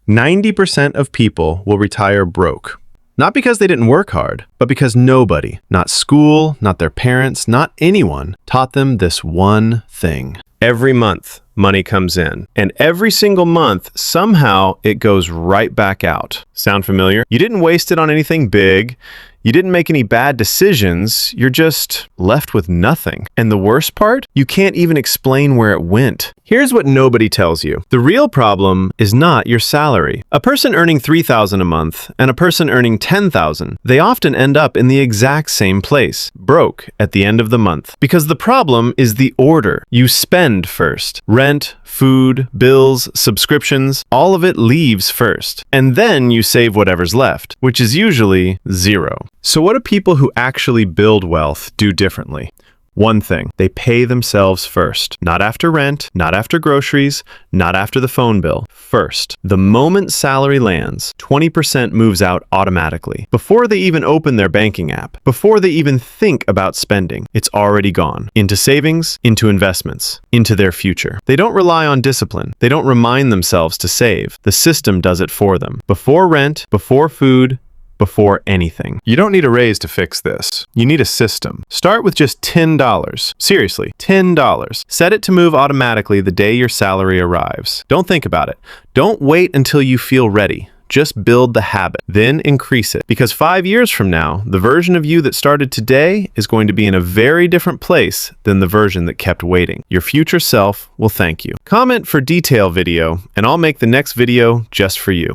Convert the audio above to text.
90% of people will retire broke. Not because they didn't work hard, but because nobody, not school, not their parents, not anyone, taught them this one thing. Every month, money comes in, and every single month, somehow it goes right back out. Sound familiar? You didn't waste it on anything big. You didn't make any bad decisions. You're just left with nothing. And the worst part? You can't even explain where it went. Here's what nobody tells you. The real problem is not your salary. A person earning $3,000 a month and a person earning $10,000, they often end up in the exact same place, broke at the end of the month. Because the problem is the order. You spend first. Rent, food, bills, subscriptions, all of it leaves first. And then you save whatever's left, which is usually zero. So what do people who actually build wealth do differently? One thing, they pay themselves first. Not after rent, not after groceries, not after the phone bill. First. The moment salary lands, 20% moves out automatically. Before they even open their banking app, before they even think about spending, it's already gone. Into savings, into investments, into their future. They don't rely on discipline. They don't remind themselves to save. The system does it for them. Before rent, before food, before anything. You don't need a raise to fix this. You need a system. Start with just $10. Seriously, $10. Set it to move automatically the day your salary arrives. Don't think about it. Don't wait until you feel ready. Just build the habit, then increase it. Because 5 years from now, the version of you that started today is going to be in a very different place than the version that kept waiting. Your future self will thank you. Comment for detail video, and I'll make the next video just for you.